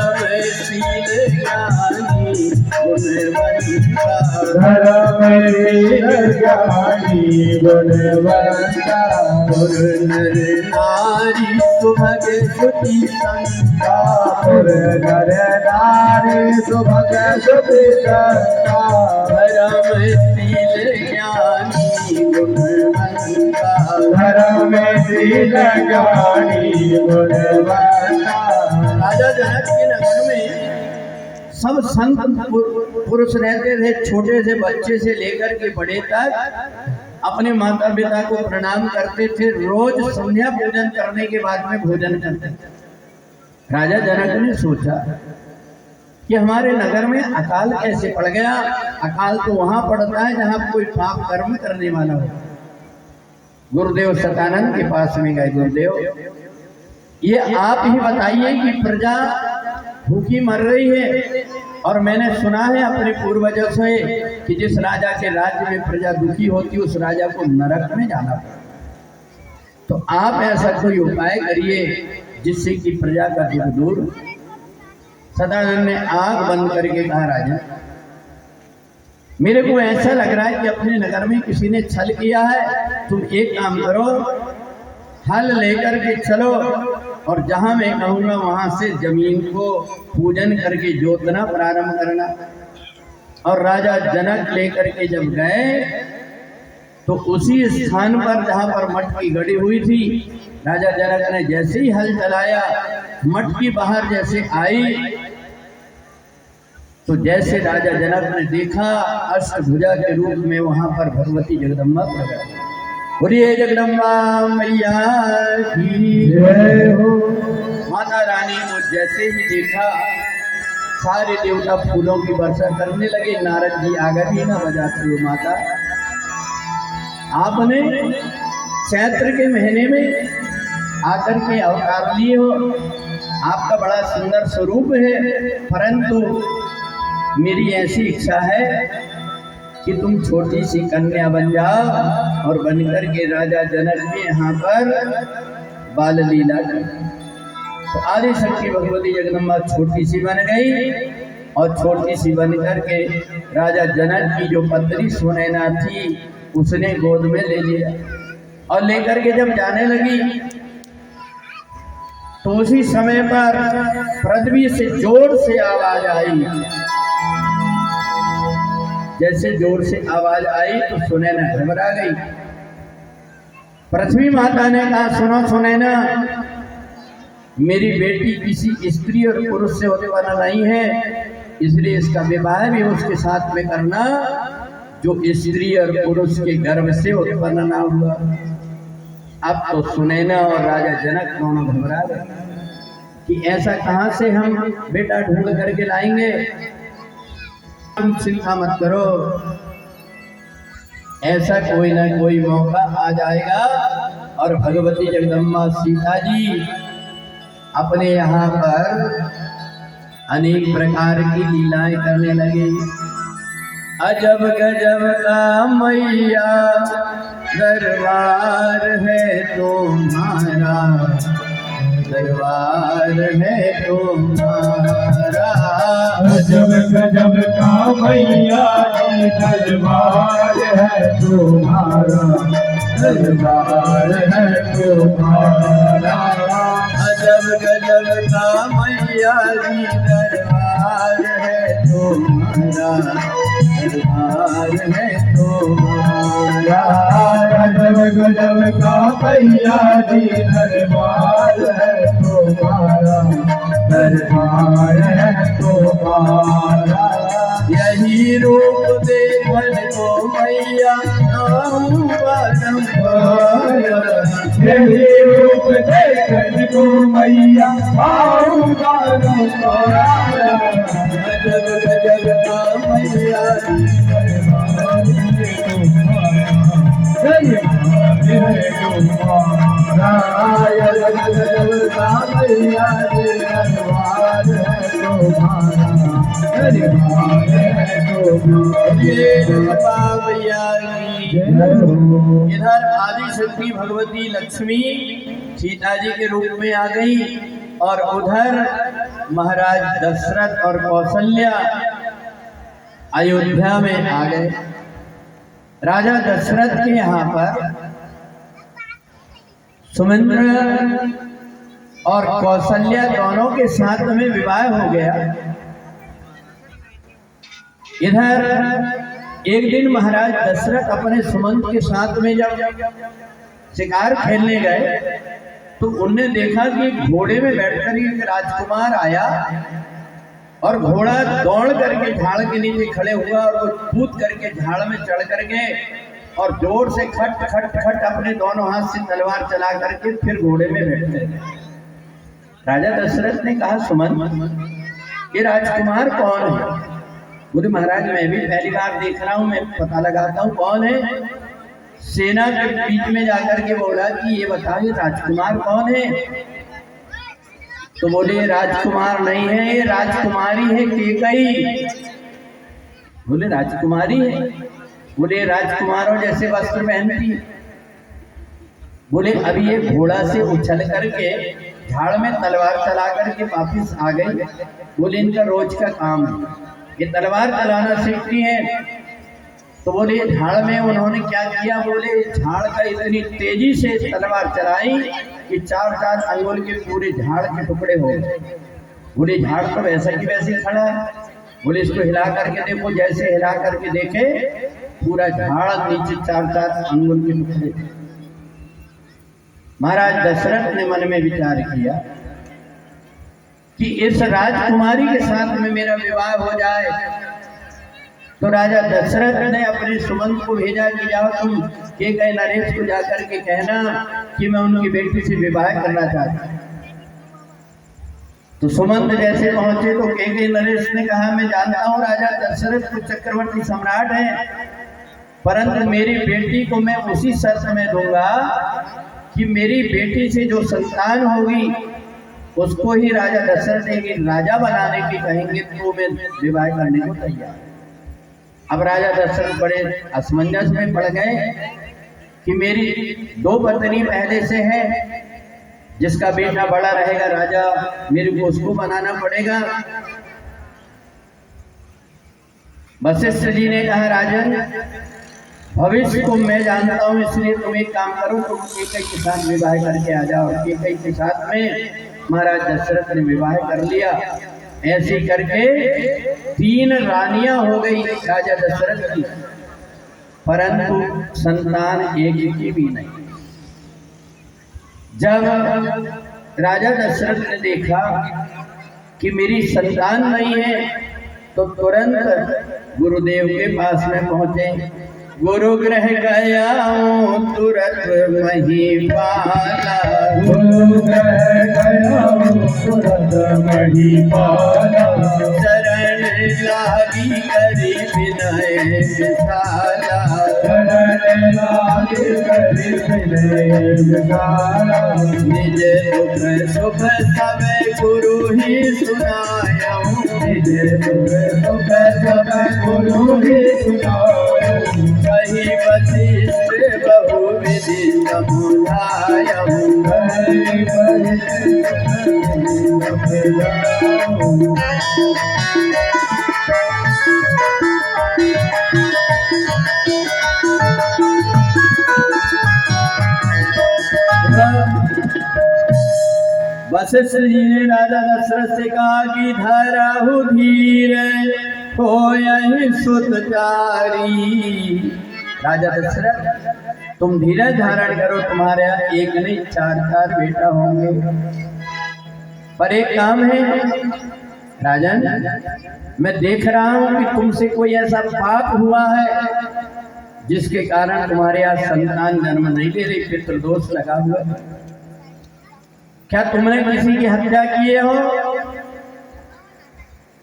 धर्मशील ज्ञानी गुणवंता, धर्मशील ज्ञानी गुणवंता, पुर नर नारी सुभग सुधि संता, पुर नर नारी सुभग सुधि संता, धर्मशील ज्ञानी गुणवंता, धर्मशील ज्ञानी गुणवंता। राजा जनक के नगर में सब संत पुरुष रहते थे, छोटे से बच्चे से लेकर के बड़े तक अपने माता पिता को प्रणाम करते थे। रोज संध्या पूजन करने के बाद में भोजन करते थे। राजा जनक ने सोचा कि हमारे नगर में अकाल कैसे पड़ गया? अकाल तो वहां पड़ता है जहां कोई पाप कर्म करने वाला हो। गुरुदेव सतानंद के पास में गए, गुरुदेव ये आप ही बताइए कि प्रजा भूखी मर रही है और मैंने सुना है अपने पूर्वजों से कि जिस राजा के राज्य में प्रजा दुखी होती उस राजा को नरक में जाना पड़ता। तो आप ऐसा कोई उपाय करिए जिससे कि प्रजा का दुख दूर। सदानंद ने आंख बंद करके कहा राजा मेरे को ऐसा लग रहा है कि अपने नगर में किसी ने छल किया है। तुम एक काम करो, हल लेकर के चलो और जहां मैं कहूँगा वहां से जमीन को पूजन करके जोतना प्रारंभ करना। और राजा जनक लेकर के जब गए तो उसी स्थान पर जहां पर मटकी गड़ी हुई थी, राजा जनक ने जैसे ही हल चलाया, मटकी बाहर जैसे आई तो जैसे राजा जनक ने देखा अष्टभुजा के रूप में वहां पर भगवती जगदम्बा प्रकट। बोलिए जगदम्बा मैया की जय हो। माता रानी को जैसे ही देखा सारे देवता फूलों की वर्षा करने लगे। नारद जी आगे भी ना बजाते हो माता, आपने चैत्र के महीने में आकर के अवतार लिए हो, आपका बड़ा सुंदर स्वरूप है, परंतु मेरी ऐसी इच्छा है कि तुम छोटी सी कन्या बन जाओ और बनकर के राजा जनक के यहाँ पर बाल लीला कर। तो आदि शक्ति भगवती जगदम्बा छोटी सी बन गई और छोटी सी बन करके राजा जनक की जो पत्नी सुनैना थी उसने गोद में ले लिया और लेकर के जब जाने लगी तो उसी समय पर पृथ्वी से जोर से आवाज आई। जैसे जोर से आवाज आई तो सुनैना घबरा गई। पृथ्वी माता ने कहा सुनो सुनैना, मेरी बेटी किसी स्त्री और पुरुष से होने वाला नहीं है, इसलिए इसका विवाह भी उसके साथ में करना जो स्त्री और पुरुष के गर्भ से उत्पन्न ना हुआ। अब तो सुनैना और राजा जनक दोनों घबरा गए कि ऐसा कहां से हम बेटा ढूंढ करके लाएंगे। तुम चिंता मत करो, ऐसा कोई ना कोई मौका आ जाएगा और भगवती जगदम्बा सीता जी अपने यहाँ पर अनेक प्रकार की लीलाएं करने लगे। अजब गजब का मैया दरबार है तुम्हारा, दरबार है तुम्हारा। अजब गजब का मैया दरबार है तुम्हारा, दरबार है तुम्हारा। अजब गजब का मैया जी दरबार है तुम्हारा, दरबार है तुम्हारा। अजब गजब का मैया जी दरबार है तुम्हारा, दरबार है तुम्हारा। यही रूप देखन को मैया आऊं बारंबार, यही रूप देखन को मैया आऊं बारंबार। अजब गजब का मैया इधर आदि शक्ति भगवती लक्ष्मी सीता जी के रूप में आ गई और उधर महाराज दशरथ और कौशल्या अयोध्या में आ गए। राजा दशरथ के यहाँ पर सुमिंद्र और कौशल्या दोनों के साथ में विवाह हो गया। इधर एक दिन महाराज दशरथ अपने सुमंत के साथ में जब शिकार खेलने गए तो उनने देखा कि घोड़े में बैठकर एक राजकुमार आया और घोड़ा दौड़ करके झाड़ के नीचे खड़े हुआ और वो कूद करके झाड़ में चढ़ करके और जोर से खट खट खट अपने दोनों हाथ से तलवार चला करके फिर घोड़े में बैठ गए। राजा दशरथ ने कहा, सुमंत ये राजकुमार कौन है? बोले महाराज मैं भी पहली बार देख रहा हूँ, मैं पता लगाता हूँ कौन है। सेना के बीच में जाकर के बोला कि ये बताओ ये राजकुमार कौन है? तो बोले ये राजकुमार नहीं है, ये राजकुमारी है केकई। बोले राजकुमारी है? बोले राजकुमारों जैसे वस्त्र पहनती। बोले अभी ये घोड़ा से उछल करके झाड़ में तलवार चला करके वापिस आ गई। बोले इनका रोज का काम है, ये तलवार चलाना सीखती है। तो बोले झाड़ में उन्होंने क्या किया? बोले झाड़ का इतनी तेजी से तलवार चलाई कि 4-4 अंगुल के पूरे झाड़ के टुकड़े हो गए। बोले झाड़ तो वैसा की वैसे खड़ा है। बोले इसको हिला करके देखो, जैसे हिला करके देखे पूरा झाड़ नीचे 4-4 अंगुल के टुकड़े। महाराज दशरथ ने मन में विचार किया कि इस राजकुमारी के साथ में मेरा विवाह हो जाए। तो राजा दशरथ ने अपने सुमंत को भेजा कि जाओ तुम केकई नरेश को जाकर के कहना कि मैं उनकी बेटी से विवाह करना चाहता हूँ। तो सुमंत जैसे पहुंचे तो केकई नरेश ने कहा, मैं जानता हूँ राजा दशरथ को चक्रवर्ती सम्राट है, परंतु मेरी बेटी को मैं उसी शर्त में दूंगा कि मेरी बेटी से जो संतान होगी उसको ही राजा दशरथ एक राजा बनाने की कहेंगे तो मैं विवाह करने को तैयार। अब राजा दशरथ बड़े असमंजस में पड़ गए कि मेरी 2 पत्नी पहले से है, जिसका बेटा बड़ा रहेगा राजा मेरे को उसको बनाना पड़ेगा। वशिष्ठ जी ने कहा, राजन भविष्य को मैं जानता हूँ, इसलिए तुम एक काम करो, तुम केकई के साथ विवाह करके आ जाओ। केकई के साथ में महाराज दशरथ ने विवाह कर लिया। ऐसे करके 3 रानियां हो गई राजा दशरथ की, परंतु संतान एक की भी नहीं। जब राजा दशरथ ने देखा कि मेरी संतान नहीं है तो तुरंत गुरुदेव के पास में पहुंचे। गुरु ग्रह गया तुरंत महिपाला, गुरु ग्रह गया तुरंत महिपाला। शरण लागी करी विनय विशाला चरण लागे करी विनय विशाला निज दुख सुख सब गुरु ही सुनायऊं निज दुख सुख सब गुरु ही सुनायऊं कही वशिष्ठ बहु विधि समुदायऊं कही वशिष्ठ वशिष्ठ जी ने राजा दशरथ से कहा कि धरहु धीर होयहि सुतचारी। राजा दशरथ तुम धीरज धारण करो, तुम्हारे यहाँ एक नहीं 4 बेटा होंगे। पर एक काम है राजन, मैं देख रहा हूं कि तुमसे कोई ऐसा पाप हुआ है जिसके कारण तुम्हारे यहाँ संतान जन्म नहीं ले रही, पितृदोष लगा हुआ। क्या तुमने किसी की हत्या किए हो?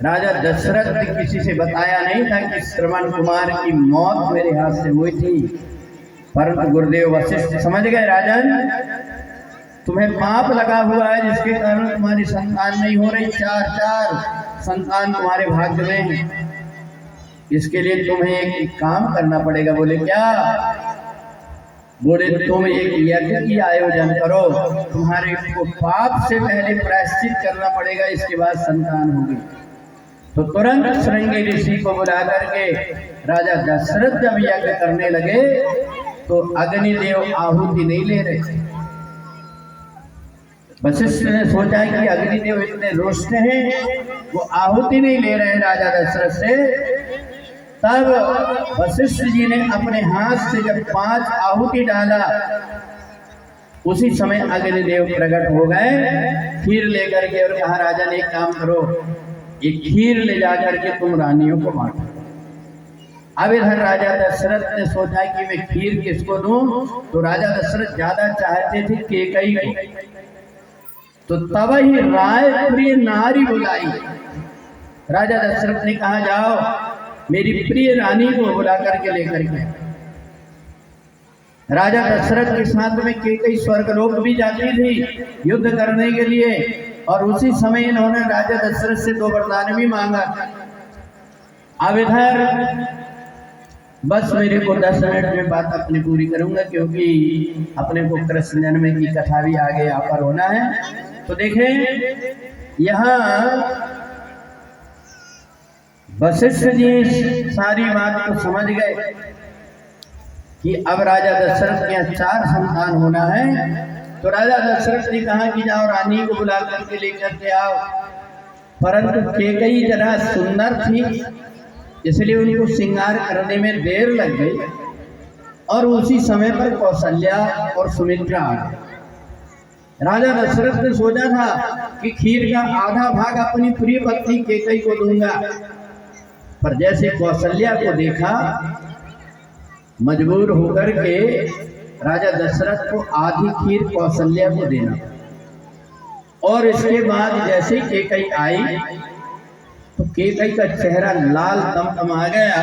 राजा दशरथ ने किसी से बताया नहीं था कि श्रवण कुमार की मौत मेरे हाथ से हुई थी, परंतु गुरुदेव वशिष्ठ समझ गए राजन तुम्हें पाप लगा हुआ है जिसके कारण तुम्हारी संतान नहीं हो रही। 4 संतान तुम्हारे भाग्य में है। इसके लिए तुम्हें एक काम करना पड़ेगा। बोले क्या? बोले तुम एक यज्ञ की आयोजन करो, तुम्हारे को पाप से पहले प्रायश्चित करना पड़ेगा, इसके बाद संतान होगी। तो तुरंत श्रृंगी ऋषि को बुला करके राजा दशरथ जब यज्ञ करने लगे तो अग्निदेव आहुति नहीं ले रहे। वशिष्ठ ने सोचा कि अग्निदेव इतने रुष्ट हैं, वो आहुति नहीं ले रहे राजा दशरथ से। तब वशिष्ठ जी ने अपने हाथ से जब 5 आहुति डाला, उसी समय अग्निदेव प्रकट हो गए खीर लेकर के, और कहा राजा ने एक काम करो, एक खीर ले जाकर के तुम रानियों को बांटो। अब इधर राजा दशरथ ने सोचा कि मैं खीर किसको दूं, तो राजा दशरथ ज्यादा चाहते थे केकई को। तो तब ही राय प्रिय नारी बुलाई। राजा दशरथ ने कहा जाओ मेरी प्रिय रानी को बुला करके लेकर के। राजा दशरथ के साथ में केकई स्वर्गलोक भी जाती थी युद्ध करने के लिए, और उसी समय इन्होंने राजा दशरथ से 2 वरदान भी मांगा। अब इधर बस मेरे को 10 मिनट में बात अपनी पूरी करूंगा, क्योंकि अपने को कृष्ण जन्म की कथा भी आगे यहाँ पर होना है। तो देखें यहाँ वशिष्ठ जी सारी बात को समझ गए कि अब राजा दशरथ के यहाँ 4 संतान होना है। तो राजा दशरथ ने कहा कि जाओ रानी को बुला करके लेकर के आओ, परंतु केकई जरा सुंदर थी, इसलिए उनको श्रृंगार करने में देर लग गई, और उसी समय पर कौशल्या और सुमित्रा आ गए। राजा दशरथ ने सोचा था कि खीर का आधा भाग अपनी प्रिय पत्नी केकई को दूंगा, पर जैसे कौशल्या को देखा, मजबूर होकर के राजा दशरथ को आधी खीर कौशल्या को देना। और इसके बाद जैसे केकई आई तो केकई का चेहरा लाल तमतमा गया।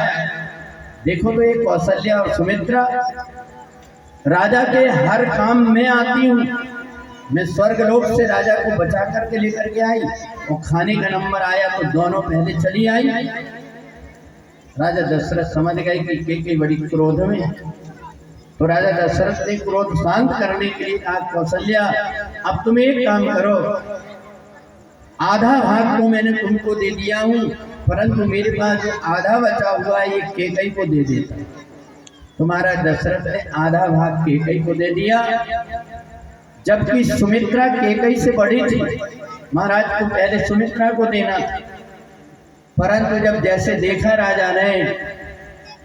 देखो तो ये कौशल्या और सुमित्रा राजा के हर काम में आती हूँ, मैं स्वर्गलोक से राजा को बचा करके लेकर के आई, और खाने का नंबर आया तो दोनों पहले चली आई। राजा दशरथ समझ गए कि केकई बड़ी क्रोध में है। तो राजा दशरथ ने क्रोध शांत करने के लिए कहा कौशल्या अब तुम एक काम करो, आधा भाग तो मैंने तुमको दे दिया हूँ, परंतु मेरे पास जो आधा बचा हुआ है ये केकई को दे देता। तुम्हारा दशरथ ने आधा भाग केकई को दे दिया, जबकि सुमित्रा केकई से बड़ी थी। महाराज को पहले सुमित्रा को देना, परंतु जब जैसे देखा राजा ने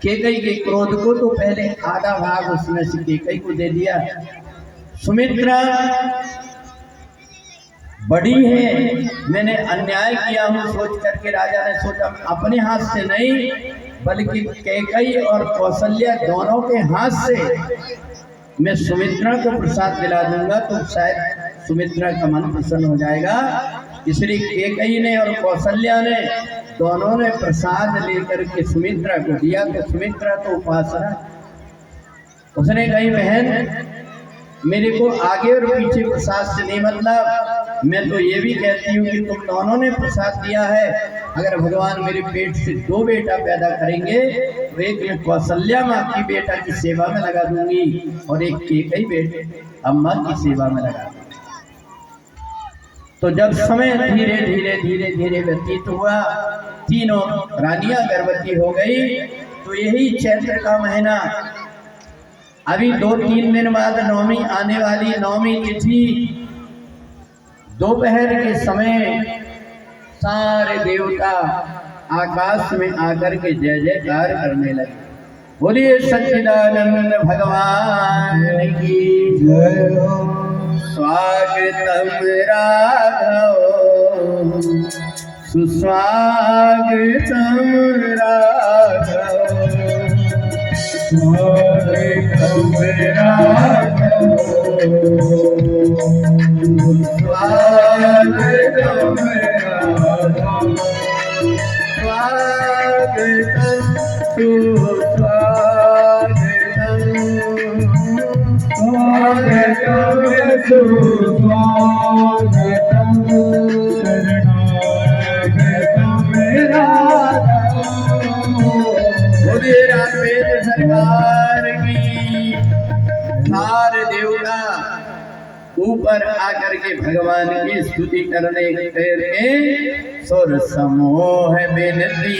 केकई के क्रोध को, तो पहले आधा भाग उसमें से केकई को दे दिया। सुमित्रा बड़ी है, मैंने अन्याय किया हूँ सोच करके राजा ने सोचा अपने हाथ से नहीं बल्कि केकई और कौशल्या दोनों के हाथ से मैं सुमित्रा को प्रसाद दिला दूंगा, तो शायद सुमित्रा का मन प्रसन्न हो जाएगा। इसलिए केकई ने और कौशल्या ने दोनों ने प्रसाद लेकर के सुमित्रा को दिया। तो सुमित्रा तो उपासना, उसने कही बहन मेरे को आगे और पीछे प्रसाद से नहीं मतलब, मैं तो ये भी कहती हूँ कि तुम दोनों ने प्रसाद दिया है, अगर भगवान मेरे पेट से 2 बेटा पैदा करेंगे तो एक मैं कौशल्या माँ की बेटा की सेवा में लगा दूंगी और एक केकई बेटे अम्मा की सेवा में लगा दूंगी। तो जब समय धीरे धीरे धीरे धीरे व्यतीत हुआ, तीनों रानियां गर्भवती हो गई। तो यही चैत्र का महीना, अभी 2-3 दिन बाद नवमी आने वाली, नवमी तिथि दोपहर के समय सारे देवता आकाश में आकर के जय जयकार करने लगे। बोलिए सच्चिदानंद भगवान की जय हो। स्वागतम राघव सुस्वागतम राघव, स्वागतम राघव स्वागतम राघव स्वागतम सुस्वागतम स्वागतम सुस्वागतम शरणागतम राघव। बोलिए रामवेद सरकार की। सारे देवता ऊपर आकर के भगवान की स्तुति करने के सुर समूह विनती